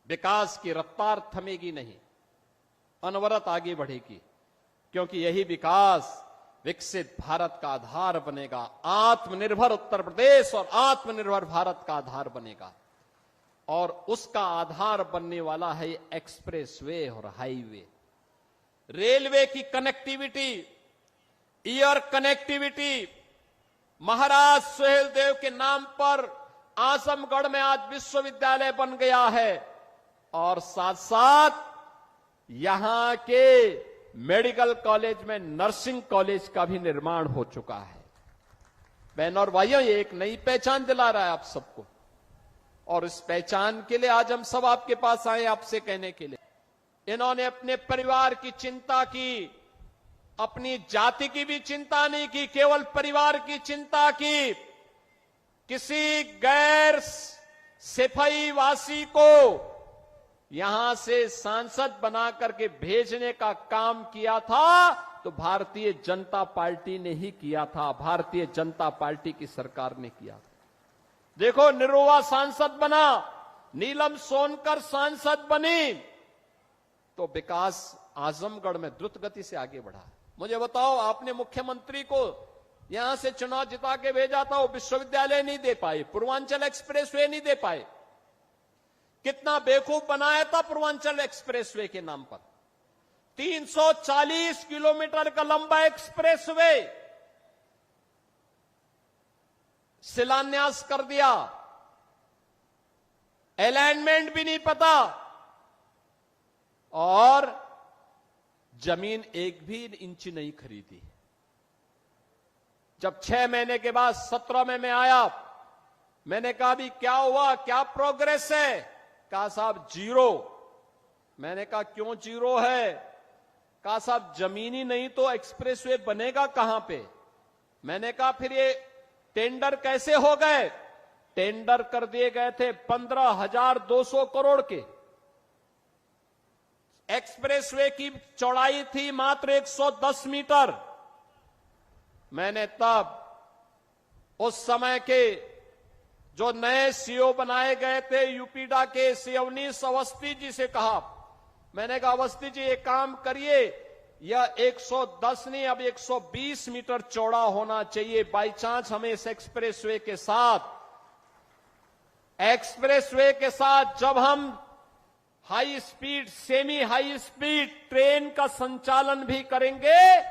विकास की रफ्तार थमेगी नहीं, अनवरत आगे बढ़ेगी, क्योंकि यही विकास विकसित भारत का आधार बनेगा। आत्मनिर्भर उत्तर प्रदेश और आत्मनिर्भर भारत का आधार बनेगा, और उसका आधार बनने वाला है एक्सप्रेसवे और हाईवे। रेलवे की कनेक्टिविटी, एयर कनेक्टिविटी, महाराज सुहेलदेव के नाम पर आजमगढ़ में आज विश्वविद्यालय बन गया है, और साथ साथ यहां के मेडिकल कॉलेज में नर्सिंग कॉलेज का भी निर्माण हो चुका है। बहनों और भाइयों, ये एक नई पहचान दिला रहा है आप सबको, और इस पहचान के लिए आज हम सब आपके पास आए आपसे कहने के लिए। इन्होंने अपने परिवार की चिंता की, अपनी जाति की भी चिंता नहीं की, केवल परिवार की चिंता की। किसी गैर सिपाही वासी को यहां से सांसद बना करके भेजने का काम किया था तो भारतीय जनता पार्टी ने ही किया था, भारतीय जनता पार्टी की सरकार ने किया था। देखो, निरुवा सांसद बना, नीलम सोनकर सांसद बनी, तो विकास आजमगढ़ में द्रुत गति से आगे बढ़ा। मुझे बताओ, आपने मुख्यमंत्री को यहां से चुनाव जिता के भेजा था, वो विश्वविद्यालय नहीं दे पाए, पूर्वांचल एक्सप्रेसवे नहीं दे पाए। कितना बेवकूफ बनाया था पूर्वांचल एक्सप्रेसवे के नाम पर। 340 किलोमीटर का लंबा एक्सप्रेसवे शिलान्यास कर दिया, अलाइनमेंट भी नहीं पता, और जमीन एक भी इंच नहीं खरीदी। जब 6 महीने के बाद 17 में मैं आया, मैंने कहा भी क्या हुआ, क्या प्रोग्रेस है? कहा साहब जीरो। मैंने कहा क्यों जीरो है? कहा साहब जमीन ही नहीं तो एक्सप्रेसवे बनेगा कहां पे? मैंने कहा फिर ये टेंडर कैसे हो गए? टेंडर कर दिए गए थे 15,200 करोड़ के। एक्सप्रेसवे की चौड़ाई थी मात्र 110 मीटर। मैंने तब उस समय के जो नए सीओ बनाए गए थे यूपीडा के, सिवनीश अवस्थी जी से कहा, मैंने कहा अवस्थी जी एक काम करिए, यह 110 नहीं अब 120 मीटर चौड़ा होना चाहिए। बाई चांस हमें इस एक्सप्रेसवे के साथ जब हम high speed, semi high speed train का संचालन भी करेंगे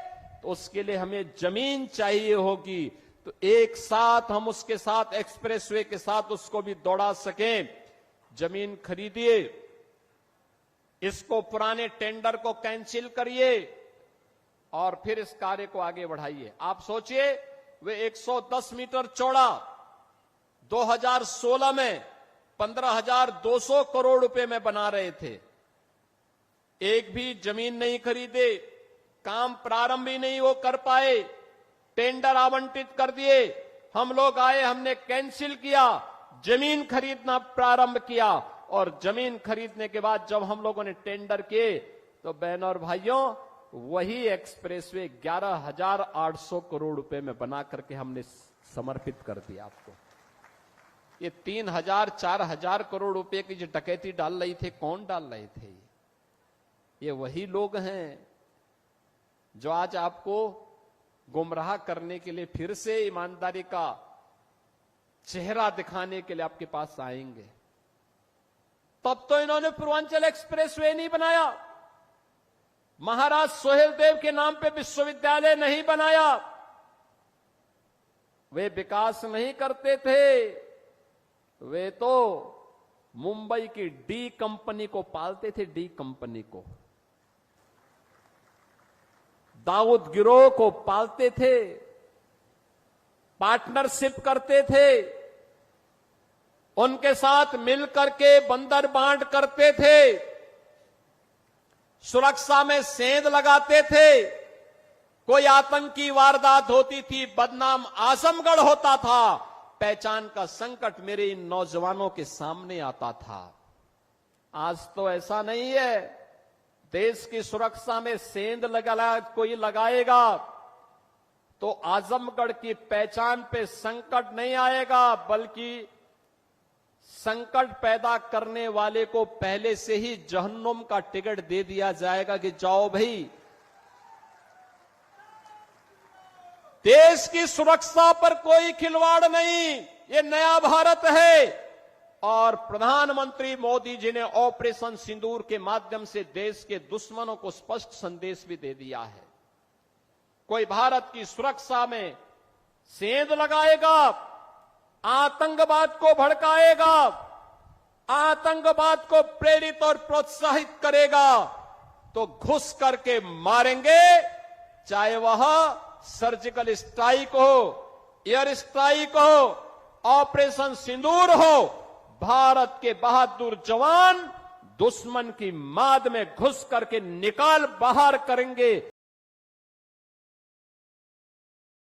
तो उसके लिए हमें जमीन चाहिए होगी, तो एक साथ हम उसके साथ एक्सप्रेसवे के साथ उसको भी दौड़ा सकें। जमीन खरीदिए, इसको पुराने टेंडर को कैंसिल करिए और फिर इस कार्य को आगे बढ़ाइए। आप सोचिए, वे 110 मीटर चौड़ा 2016 में 15,200 करोड़ रुपए में बना रहे थे। एक भी जमीन नहीं खरीदे, काम प्रारंभ ही नहीं वो कर पाए, टेंडर आवंटित कर दिए। हम लोग आए, हमने कैंसिल किया, जमीन खरीदना प्रारंभ किया, और जमीन खरीदने के बाद जब हम लोगों ने टेंडर किए तो बहनों और भाइयों वही एक्सप्रेसवे 11,800 करोड़ रुपए में बना करके हमने समर्पित कर दिया आपको। ये 3,000 4,000 करोड़ रुपए की जो डकैती डाल रही थे, कौन डाल रहे थे? ये वही लोग हैं जो आज आपको गुमराह करने के लिए फिर से ईमानदारी का चेहरा दिखाने के लिए आपके पास आएंगे। तब तो इन्होंने पूर्वांचल एक्सप्रेसवे नहीं बनाया, महाराज सुहेलदेव के नाम पे विश्वविद्यालय नहीं बनाया, वे विकास नहीं करते थे, वे तो मुंबई की डी कंपनी को पालते थे, डी कंपनी को, दाऊद गिरोह को पालते थे, पार्टनरशिप करते थे, उनके साथ मिलकर के बंदर बांट करते थे, सुरक्षा में सेंध लगाते थे। कोई आतंकी वारदात होती थी, बदनाम आजमगढ़ होता था, पहचान का संकट मेरे इन नौजवानों के सामने आता था। आज तो ऐसा नहीं है। देश की सुरक्षा में सेंध कोई लगाएगा तो आजमगढ़ की पहचान पे संकट नहीं आएगा, बल्कि संकट पैदा करने वाले को पहले से ही जहन्नुम का टिकट दे दिया जाएगा कि जाओ भाई। देश की सुरक्षा पर कोई खिलवाड़ नहीं, ये नया भारत है। और प्रधानमंत्री मोदी जी ने ऑपरेशन सिंदूर के माध्यम से देश के दुश्मनों को स्पष्ट संदेश भी दे दिया है। कोई भारत की सुरक्षा में सेंध लगाएगा, आतंकवाद को भड़काएगा, आतंकवाद को प्रेरित और प्रोत्साहित करेगा तो घुस करके मारेंगे, चाहे वह सर्जिकल स्ट्राइक हो, एयर स्ट्राइक हो, ऑपरेशन सिंदूर हो। भारत के बहादुर जवान दुश्मन की माद में घुस करके निकाल बाहर करेंगे।